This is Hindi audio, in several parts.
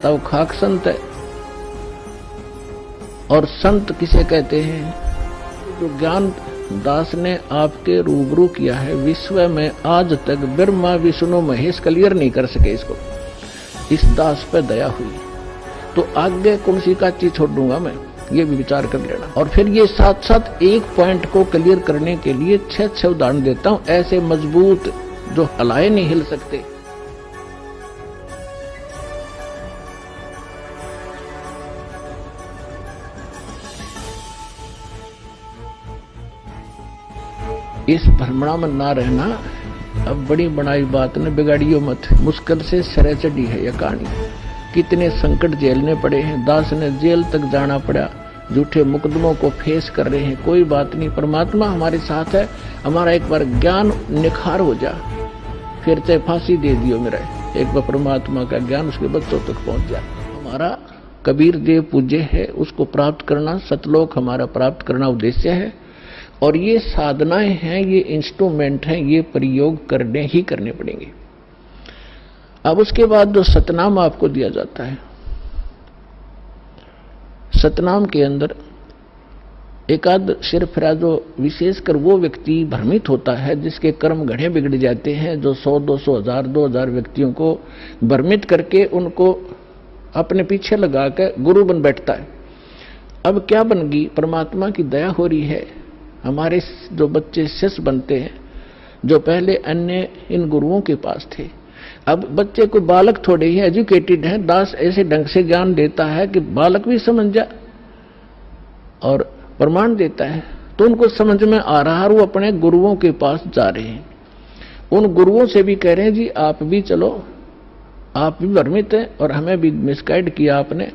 तब खाक संत है। और संत किसे कहते हैं? जो ज्ञान दास ने आपके रूबरू किया है, विश्व में आज तक ब्रह्मा विष्णु महेश क्लियर नहीं कर सके इसको। इस दास पे दया हुई तो आगे कौन सी का चीज छोड़ दूंगा मैं, ये भी विचार कर लेना। और फिर ये साथ साथ एक पॉइंट को क्लियर करने के लिए छह उदाहरण देता हूं, ऐसे मजबूत जो हलाए नहीं हिल सकते। इस भ्रमणा में ना रहना, अब बड़ी बनाई बात ने बिगाड़ियो मत। मुश्किल से सरे चढ़ी है यह कहानी। कितने संकट झेलने पड़े हैं, दास ने जेल तक जाना पड़ा, झूठे मुकदमों को फेस कर रहे हैं। कोई बात नहीं, परमात्मा हमारे साथ है। हमारा एक बार ज्ञान निखार हो जा, फिर चाहे फांसी दे दियो मेरा, एक बार परमात्मा का ज्ञान उसके बच्चों तक पहुंच जाए। हमारा कबीर देव पूज्य है, उसको प्राप्त करना, सतलोक हमारा प्राप्त करना उद्देश्य है। और ये साधनाएं हैं, ये इंस्ट्रूमेंट हैं, ये प्रयोग करने ही करने पड़ेंगे। अब उसके बाद जो सतनाम आपको दिया जाता है, सतनाम के अंदर एकाध सिर्फ जो विशेषकर वो व्यक्ति भ्रमित होता है जिसके कर्म घड़े बिगड़ जाते हैं, जो 100, 200, 1000, 2000 व्यक्तियों को भ्रमित करके उनको अपने पीछे लगाकर गुरु बन बैठता है। अब क्या बन गई? परमात्मा की दया हो रही है, हमारे जो बच्चे शिष्य बनते हैं, जो पहले अन्य इन गुरुओं के पास थे, अब बच्चे को बालक थोड़े ही एजुकेटेड हैं, दास ऐसे ढंग से ज्ञान देता है कि बालक भी समझ जा और प्रमाण देता है, तो उनको समझ में आ रहा है। वो अपने गुरुओं के पास जा रहे हैं, उन गुरुओं से भी कह रहे हैं जी आप भी चलो, आप भी भ्रमित हैं और हमें भी मिसगाइड किया आपने।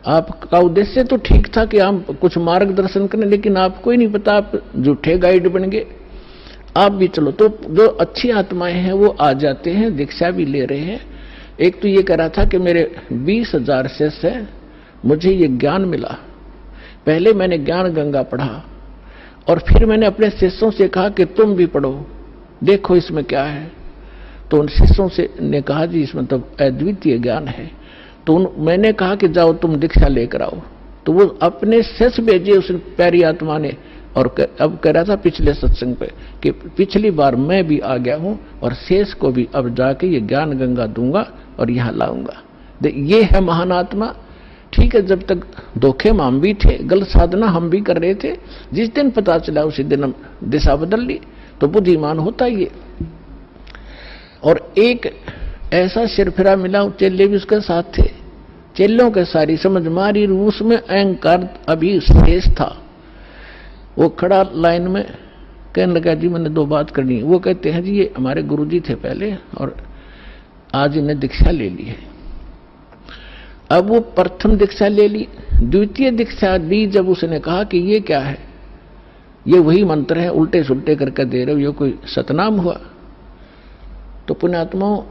आपका उद्देश्य तो ठीक था कि हम कुछ मार्गदर्शन करें, लेकिन आपको ही नहीं पता, आप झूठे गाइड बन गए, आप भी चलो। तो जो अच्छी आत्माएं हैं वो आ जाते हैं, दीक्षा भी ले रहे हैं। एक तो ये कह रहा था कि मेरे 20,000 शिष्य हैं, मुझे ये ज्ञान मिला। पहले मैंने ज्ञान गंगा पढ़ा और फिर मैंने अपने शिष्यों से कहा कि तुम भी पढ़ो, देखो इसमें क्या है। तो उन शिष्यों से ने कहा जी इसमें तो अद्वितीय ज्ञान है। तो मैंने कहा कि जाओ तुम दीक्षा लेकर आओ। तो वो अपने शिष्य भेजे उस प्यारी आत्मा ने। और अब कह रहा था पिछले सत्संग पे कि पिछली बार मैं भी आ गया हूं और शेष को भी अब जाके ये ज्ञान गंगा दूंगा और यहां लाऊंगा। ये है महान आत्मा। ठीक है, जब तक धोखे में हम भी थे, गलत साधना हम भी कर रहे थे, जिस दिन पता चला उसी दिन हम दिशा बदल ली। तो बुद्धिमान होता ये। और एक ऐसा सिरफिरा मिला, चेले भी उसके साथ थे, चेलों के सारी समझ मारी, रूस में अहंकार अभी शेष था। वो खड़ा लाइन में कहने लगा जी मैंने 2 बात करनी है। वो कहते हैं जी ये हमारे गुरुजी थे पहले और आज इन्हें दीक्षा ले ली है। अब वो प्रथम दीक्षा ले ली, द्वितीय दीक्षा ली जब उसने कहा कि ये क्या है, ये वही मंत्र है, उल्टे सुल्टे करके दे रहे हो, ये कोई सतनाम हुआ? तो पुण्यात्माओं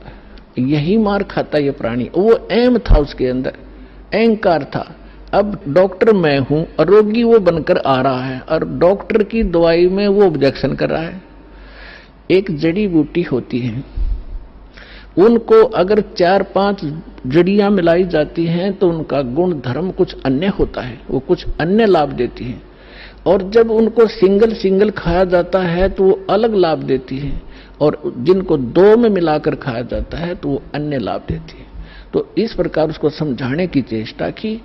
यही मार खाता ये प्राणी। वो एम था, उसके अंदर अहंकार था। अब डॉक्टर मैं हूं और रोगी वो बनकर आ रहा है और डॉक्टर की दवाई में वो ऑब्जेक्शन कर रहा है। एक जड़ी बूटी होती है, उनको अगर 4-5 जड़ियां मिलाई जाती हैं तो उनका गुण धर्म कुछ अन्य होता है, वो कुछ अन्य लाभ देती है। और जब उनको सिंगल सिंगल खाया जाता है तो वो अलग लाभ देती है, और जिनको 2 में मिलाकर खाया जाता है तो वो अन्य लाभ देती है। तो इस प्रकार उसको समझाने की चेष्टा की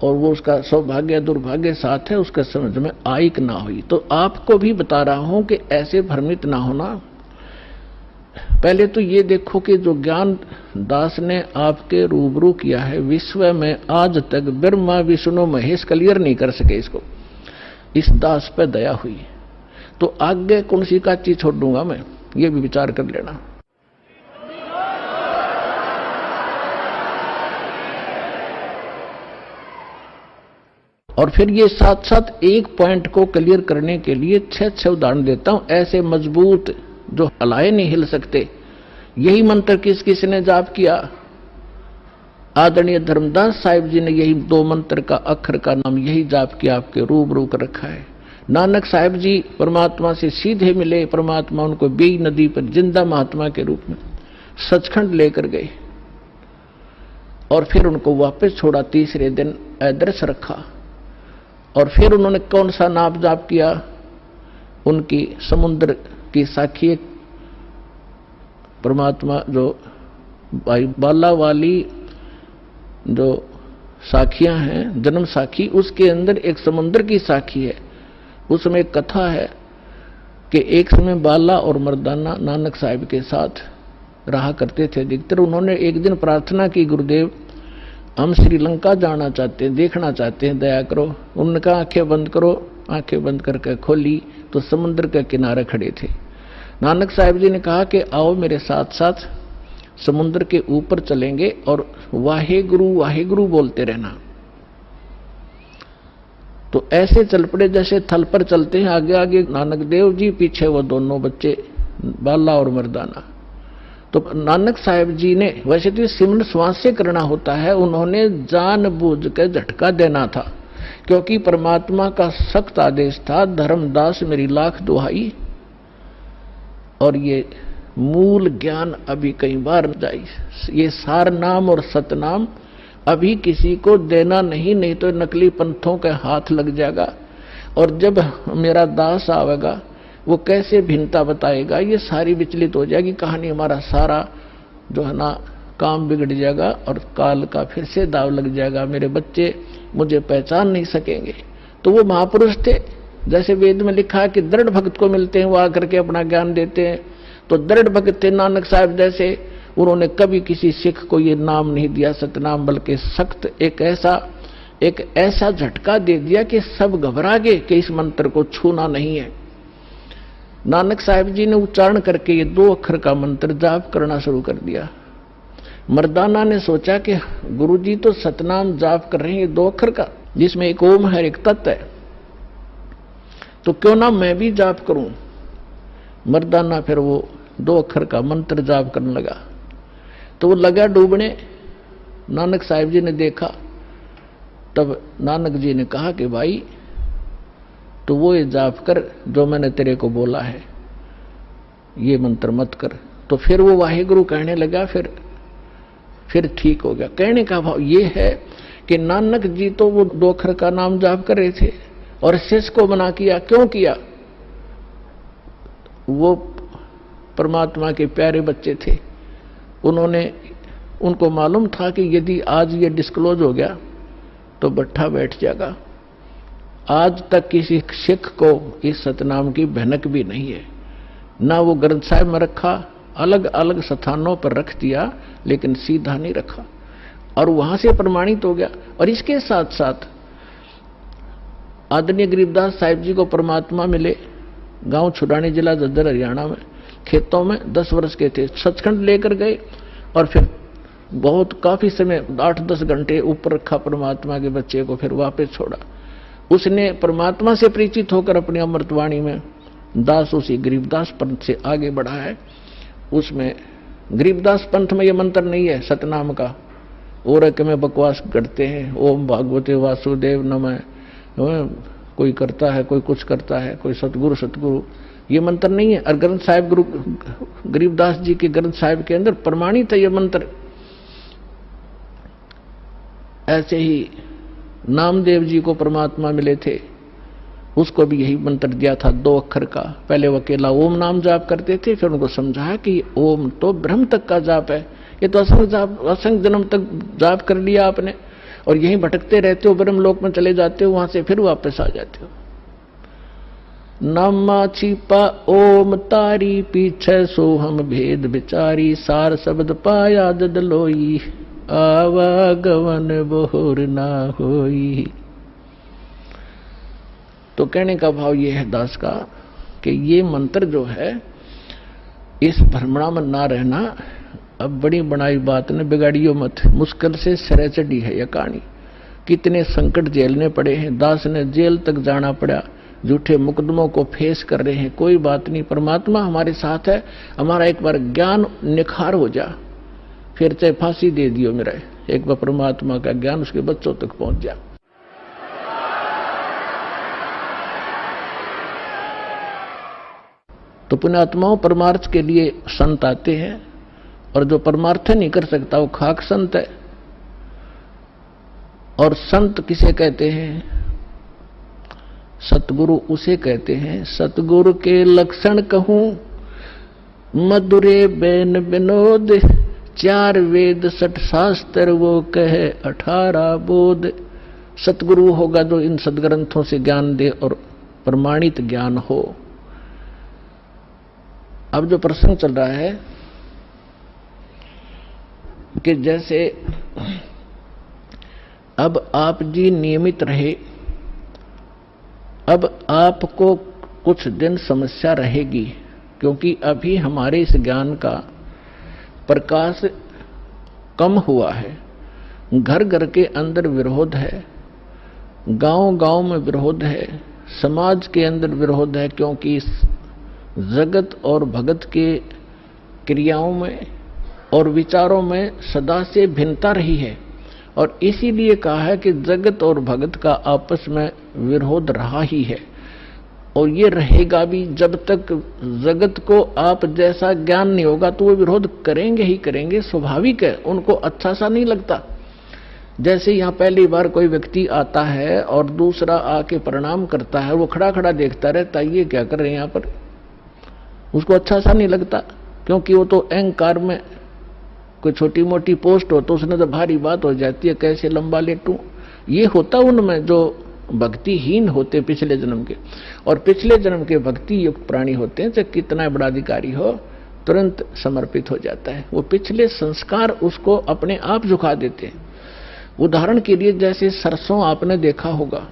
और वो उसका सौभाग्य दुर्भाग्य साथ है, उसका समझ में आई कि ना हुई। तो आपको भी बता रहा हूं कि ऐसे भ्रमित ना होना। पहले तो ये देखो कि जो ज्ञान दास ने आपके रूबरू किया है, विश्व में आज तक ब्रह्मा विष्णु महेश क्लियर नहीं कर सके इसको। इस दास पे दया हुई तो आगे कौन सी का चीज छोड़ दूंगा मैं, ये भी विचार कर लेना। और फिर ये साथ साथ एक पॉइंट को क्लियर करने के लिए छह उदाहरण देता हूं, ऐसे मजबूत जो हलाए नहीं हिल सकते। यही मंत्र किस किस ने जाप किया? आदरणीय धर्मदास साहिब जी ने यही 2 मंत्र का अक्षर का नाम यही जाप किया, आपके रूबरू कर रखा है। नानक साहिब जी परमात्मा से सीधे मिले, परमात्मा उनको बेई नदी पर जिंदा महात्मा के रूप में सचखंड लेकर गए। और फिर उनको वापस छोड़ा। तीसरे दिन अदृश्य रखा और फिर उन्होंने कौन सा नाप जाप किया? उनकी समुद्र की साखी परमात्मा जो बाला वाली जो साखियां हैं, जन्म साखी, उसके अंदर एक समुद्र की साखी है। उसमें एक कथा है कि एक समय बाला और मर्दाना नानक साहिब के साथ रहा करते थे अधिकतर। उन्होंने एक दिन प्रार्थना की, गुरुदेव हम श्रीलंका जाना चाहते हैं, देखना चाहते हैं, दया करो। उन्होंने कहा आंखें बंद करो। आंखें बंद करके खोली तो समुद्र के किनारे खड़े थे। नानक साहिब जी ने कहा कि आओ मेरे साथ साथ समुद्र के ऊपर चलेंगे और वाहे गुरु बोलते रहना। तो ऐसे चल पड़े जैसे थल पर चलते हैं, आगे आगे नानक देव जी, पीछे वो दोनों बच्चे बाला और मर्दाना। तो नानक साहिब जी ने, वैसे तो सिमरन श्वास से करना होता है, उन्होंने जानबूझ के झटका देना था, क्योंकि परमात्मा का सख्त आदेश था, धर्मदास मेरी लाख दुहाई। और ये मूल ज्ञान अभी कई बार जाई, ये सार नाम और सतनाम अभी किसी को देना नहीं तो नकली पंथों के हाथ लग जाएगा। और जब मेरा दास आवेगा वो कैसे भिन्नता बताएगा, ये सारी विचलित हो जाएगी कहानी। हमारा सारा जो है ना काम बिगड़ जाएगा और काल का फिर से दाव लग जाएगा। मेरे बच्चे मुझे पहचान नहीं सकेंगे। तो वो महापुरुष थे, जैसे वेद में लिखा है कि दृढ़ भक्त को मिलते हैं, वो आकर के अपना ज्ञान देते हैं। तो दृढ़ भक्त थे नानक साहब जैसे। उन्होंने कभी किसी सिख को ये नाम नहीं दिया सतनाम, बल्कि सख्त एक ऐसा झटका दे दिया कि सब घबरा गए कि इस मंत्र को छूना नहीं है। नानक साहिब जी ने उच्चारण करके ये 2 अक्षर का मंत्र जाप करना शुरू कर दिया। मर्दाना ने सोचा कि गुरुजी तो सतनाम जाप कर रहे हैं, ये 2 अक्षर का, जिसमें एक ओम है, एक तत् है, तो क्यों ना मैं भी जाप करूं। मर्दाना फिर वो 2 अक्षर का मंत्र जाप करने लगा। तो वो लगा डूबने। नानक साहिब जी ने देखा, तब नानक जी ने कहा कि भाई तो वो ये जाप कर जो मैंने तेरे को बोला है, ये मंत्र मत कर। तो फिर वो वाहेगुरु कहने लगा, फिर ठीक हो गया। कहने का भाव ये है कि नानक जी तो वो 2 अक्षर का नाम जाप कर रहे थे और शिष्य को मना किया। क्यों किया? वो परमात्मा के प्यारे बच्चे थे, उनको मालूम था कि यदि आज ये डिस्क्लोज हो गया तो बट्ठा बैठ जाएगा। आज तक किसी सिख को इस सतनाम की भनक भी नहीं है, ना वो ग्रंथ साहिब में रखा, अलग अलग स्थानों पर रख दिया, लेकिन सीधा नहीं रखा और वहां से प्रमाणित हो गया। और इसके साथ साथ आदरणीय गरीबदास साहिब जी को परमात्मा मिले गांव छुड़ानी, जिला झज्जर, हरियाणा में, खेतों में 10 वर्ष के थे। सचखंड लेकर गए और फिर बहुत काफी समय 8-10 घंटे ऊपर रखा परमात्मा के बच्चे को, फिर वापस छोड़ा। उसने परमात्मा से परिचित होकर अपनी अमृतवाणी में दास उसी गरीबदास पंथ से आगे बढ़ा है। उसमें गरीबदास पंथ में यह मंत्र नहीं है सतनाम का, और में बकवास करते हैं, ओम भागवते वासुदेव नमः, कोई करता है, कोई कुछ करता है, कोई सतगुरु, ये मंत्र नहीं है। और ग्रंथ साहिब गुरु गरीबदास जी के ग्रंथ साहिब के अंदर प्रमाणित है ये मंत्र। ऐसे ही नामदेव जी को परमात्मा मिले थे, उसको भी यही मंत्र दिया था 2 अक्षर का। पहले वो अकेला ओम नाम जाप करते थे, फिर उनको समझाया कि ओम तो ब्रह्म तक का जाप है, ये तो असंख्य जन्म तक जाप कर लिया आपने और यहीं भटकते रहते हो, ब्रह्मलोक में चले जाते हो, वहां से फिर वापस आ जाते हो। नामा छिपा ओम तारी, पीछे सो हम भेद विचारी, सार शब्द पाया ददलोई, आवागवन बोर ना होई। तो कहने का भाव ये है दास का कि ये मंत्र जो है, इस भ्रमणा में ना रहना। अब बड़ी बनाई बात ने बिगाड़ियो मत, मुश्किल से सिरे चढ़ी है यह कहानी। कितने संकट झेलने पड़े हैं, दास ने जेल तक जाना पड़ा, झूठे मुकदमों को फेस कर रहे हैं। कोई बात नहीं, परमात्मा हमारे साथ है। हमारा एक बार ज्ञान निखार हो जा, फिर चाहे फांसी दे दियो मेरा, एक बार परमात्मा का ज्ञान उसके बच्चों तक पहुंच जा। तो पुण्यात्माओं, परमार्थ के लिए संत आते हैं, और जो परमार्थ नहीं कर सकता वो खाक संत है। और संत किसे कहते हैं? सतगुरु उसे कहते हैं। सतगुरु के लक्षण कहूं, मधुरे बैन विनोद, 4 वेद 6 शास्त्र वो कहे 18 बोध। सतगुरु होगा जो इन सदग्रंथों से ज्ञान दे और प्रमाणित ज्ञान हो। अब जो प्रसंग चल रहा है कि जैसे अब आप जी नियमित रहे, अब आपको कुछ दिन समस्या रहेगी, क्योंकि अभी हमारे इस ज्ञान का प्रकाश कम हुआ है। घर घर के अंदर विरोध है, गांव गांव में विरोध है, समाज के अंदर विरोध है, क्योंकि इस जगत और भगत के क्रियाओं में और विचारों में सदा से भिन्नता रही है। और इसीलिए कहा है कि जगत और भगत का आपस में विरोध रहा ही है और ये रहेगा भी। जब तक जगत को आप जैसा ज्ञान नहीं होगा तो वो विरोध करेंगे ही करेंगे, स्वाभाविक है। उनको अच्छा सा नहीं लगता। जैसे यहाँ पहली बार कोई व्यक्ति आता है और दूसरा आके प्रणाम करता है, वो खड़ा खड़ा देखता रहता है, ये क्या कर रहे हैं यहाँ पर, उसको अच्छा सा नहीं लगता, क्योंकि वो तो अहंकार में कोई छोटी मोटी पोस्ट हो तो उसने तो भारी बात हो जाती है, कैसे लंबा लेटूं। ये होता उनमें जो भक्तिहीन होते पिछले जन्म के, और पिछले जन्म के भक्ति युक्त प्राणी होते हैं, चाहे कितना बड़ा अधिकारी हो तुरंत समर्पित हो जाता है। वो पिछले संस्कार उसको अपने आप झुका देते हैं। उदाहरण के लिए जैसे सरसों आपने देखा होगा,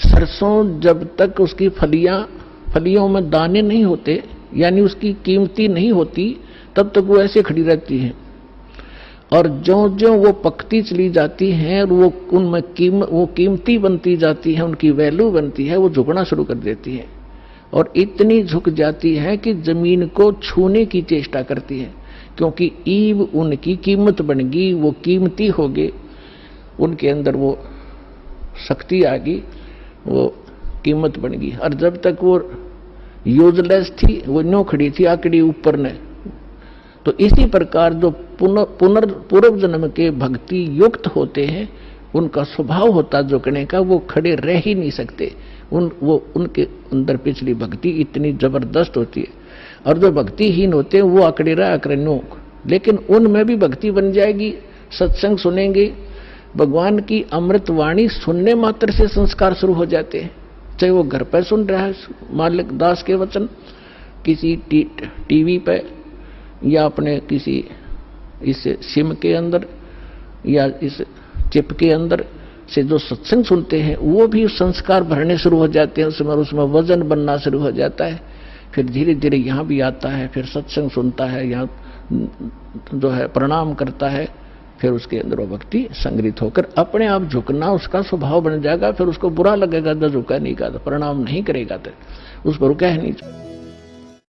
सरसों जब तक उसकी फलियों में दाने नहीं होते, यानी उसकी कीमती नहीं होती, तब तक वो ऐसे खड़ी रहती है। और ज्यों ज्यों वो पकती चली जाती हैं और वो उनमें वो कीमती बनती जाती है, उनकी वैल्यू बनती है, वो झुकना शुरू कर देती है और इतनी झुक जाती है कि जमीन को छूने की चेष्टा करती है, क्योंकि ईव उनकी कीमत बन गई, वो कीमती हो गए, उनके अंदर वो शक्ति आ गई, वो कीमत बन गई। और जब तक वो यूजलेस थी, वो न्यों खड़ी थी आकड़ी ऊपर ने। तो इसी प्रकार जो पूर्व जन्म के भक्ति युक्त होते हैं, उनका स्वभाव होता झुकने का, वो खड़े रह ही नहीं सकते। उनके अंदर पिछली भक्ति इतनी जबरदस्त होती है। और जो भक्तिहीन होते हैं वो आकड़े रहा आकड़े, लेकिन उनमें भी भक्ति बन जाएगी। सत्संग सुनेंगे, भगवान की अमृत वाणी सुनने मात्र से संस्कार शुरू हो जाते हैं। चाहे वो घर पर सुन रहा है मालिक दास के वचन, किसी टीवी पे, या अपने किसी इस सिम के अंदर या इस चिप के अंदर से जो सत्संग सुनते हैं, वो भी संस्कार भरने शुरू हो जाते हैं, उसमें वजन बनना शुरू हो जाता है। फिर धीरे धीरे यहाँ भी आता है, फिर सत्संग सुनता है, यहाँ जो है प्रणाम करता है, फिर उसके अंदर वो भक्ति संग्रहित होकर अपने आप झुकना उसका स्वभाव बन जाएगा। फिर उसको बुरा लगेगा तो झुका नहीं का, प्रणाम नहीं करेगा तो उस पर रुका है नहीं।